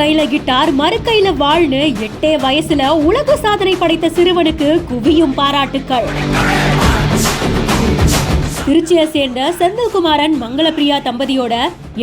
கையில கிட்டார் மறு கையில வாழ்னு 8 வயசுல உலக சாதனை படைத்த சிறுவனுக்கு குவியும் பாராட்டுக்கள். திருச்சியை சேர்ந்த செந்தில்குமாரன் மங்களப்பிரியா தம்பதியோட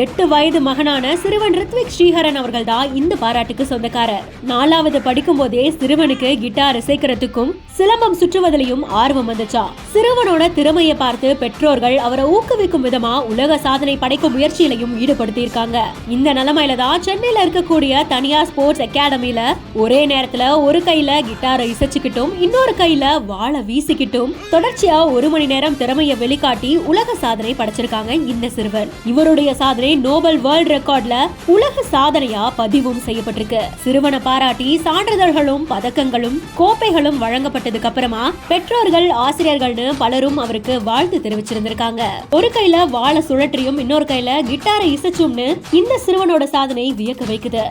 8 வயது மகனான சிறுவன் ரித்விக் ஸ்ரீஹரன் அவர்கள் தான் இந்த பாராட்டுக்கு சொந்தக்காரர். 4வது படிக்கும் போதே சிறுவனுக்கு கிட்டார் இசைக்கிறதுக்கும் சிலம்பம் சுற்றுவதிலையும் ஆர்வம் வந்துச்சா. சிறுவனோட திறமையை பார்த்து பெற்றோர்கள் அவரை ஊக்குவிக்கும் விதமா உலக சாதனை படைக்கும் முயற்சியிலையும் ஈடுபடுத்தியிருக்காங்க. இந்த நிலைமையில தான் சென்னையில இருக்கக்கூடிய தனியார் ஸ்போர்ட்ஸ் அகாடமியில ஒரே நேரத்துல ஒரு கையில கிட்டாரை இசைச்சுக்கிட்டும் இன்னொரு கையில வாளை வீசிக்கிட்டும் தொடர்ச்சியா 1 மணி நேரம் திறமையை வெளிக்காட்டி உலக சாதனை படைச்சிருக்காங்க இந்த சிறுவன். இவருடைய சாதனை நோபல் வேர்ல்ட் ரெக்கார்ட்ல உலக சாதனையா பதிவும் செய்யப்பட்டிருக்கு. சிறுவனை பாராட்டி சான்றிதழ்களும் பதக்கங்களும் கோப்பைகளும் வழங்கப்பட்டதுக்கு அப்புறமா பெற்றோர்கள் ஆசிரியர்கள்னு பலரும் அவருக்கு வாழ்த்து தெரிவிச்சிருந்திருக்காங்க. ஒரு கையில வாளை சுழற்றியும் இன்னொரு கையில கிட்டாரை இசைச்சும்னு இந்த சிறுவனோட சாதனை வியக்க வைக்குது.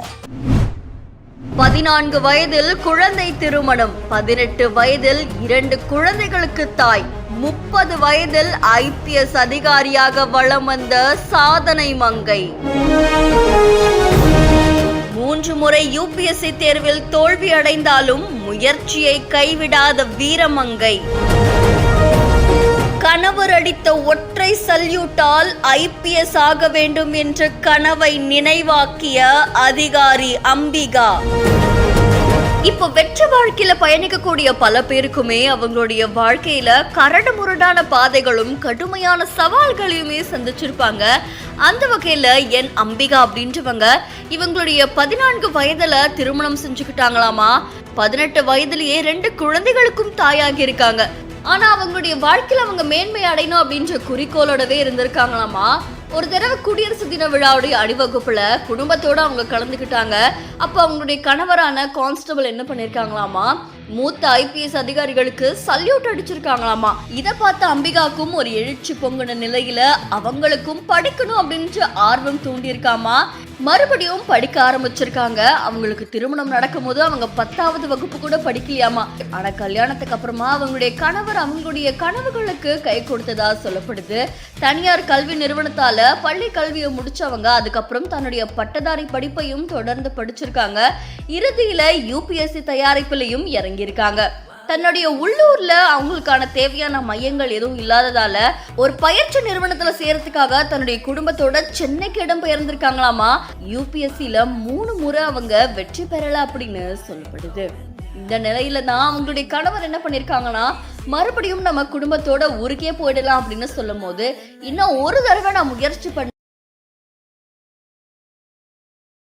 14 வயதில் குழந்தை திருமணம், 18 வயதில் 2 குழந்தைகளுக்கு தாய், 30 வயதில் IPS அதிகாரியாக வலம் வந்த சாதனை மங்கை, 3 முறை UPSC தேர்வில் தோல்வி அடைந்தாலும் முயற்சியை கைவிடாத வீரமங்கை, கணவர் அடித்த ஒற்றை சல்யூட்டால் IPS ஆக வேண்டும் என்ற கனவை நினைவாக்கிய அதிகாரி அம்பிகா. இப்போ வெற்றி வாழ்க்கையில பயணிக்கக்கூடிய பல பேருக்குமே அவங்களுடைய வாழ்க்கையில கரடு முரடான பாதைகளும் கடுமையான சவால்களையுமே சந்திச்சிருப்பாங்க. அந்த வகையில என் அம்பிகா அப்படின்றவங்க இவங்களுடைய 14 வயதுல திருமணம் செஞ்சுக்கிட்டாங்களாமா. 18 வயதிலேயே 2 குழந்தைகளுக்கும் தாயாகி இருக்காங்க. ஆனா அவங்களுடைய வாழ்க்கையில அவங்க மேன்மை அடையணும் அப்படின்ற குறிக்கோளோடவே இருந்திருக்காங்களாமா. ஒரு தடவை குடியரசு தின விழாவுடைய அணிவகுப்புல குடும்பத்தோட அவங்க கலந்துக்கிட்டாங்க. அப்ப அவங்களுடைய கணவரான கான்ஸ்டபிள் என்ன பண்ணிருக்காங்களாமா, மூத்த IPS அதிகாரிகளுக்கு சல்யூட் அடிச்சிருக்காங்களாமா. இதை பார்த்த அம்பிகாக்கும் ஒரு எழுச்சி பொங்குன நிலையில அவங்களுக்கும் படிக்கணும் அப்படின்ற ஆர்வம் தூண்டியிருக்காமா. மறுபடியும் படிக்க ஆரம்பிச்சிருக்காங்க. அவங்களுக்கு திருமணம் நடக்கும் போது அவங்க 10வது வகுப்பு கூட படிக்கலையாமா. ஆனா கல்யாணத்துக்கு அப்புறமா அவங்களுடைய கணவர் அவங்களுடைய கனவுகளுக்கு கை கொடுத்ததா சொல்லப்படுது. தனியார் கல்வி நிறுவனத்தால பள்ளி கல்வியை முடிச்சவங்க அதுக்கப்புறம் தன்னுடைய பட்டதாரி படிப்பையும் தொடர்ந்து படிச்சிருக்காங்க. இறுதியில UPSC தயாரிப்பிலையும் இறங்கியிருக்காங்க. தன்னுடைய உள்ளூர்ல அவங்களுக்கான தேவையான மையங்கள் எதுவும் இல்லாததால ஒரு பயிற்சி நிறுவனத்துல சேர்றதுக்காக தன்னுடைய குடும்பத்தோட சென்னைக்கு இடம் பெயர்ந்திருக்காங்களாமா. UPSCல 3 முறை அவங்க வெற்றி பெறல அப்படின்னு சொல்லப்படுது. இந்த நிலையில தான் அவங்களுடைய கணவர் என்ன பண்ணிருக்காங்கன்னா, மறுபடியும் நம்ம குடும்பத்தோட ஊருக்கே போயிடலாம் அப்படின்னு சொல்லும் போது இன்னும் ஒரு தடவை நான் முயற்சி பண்ண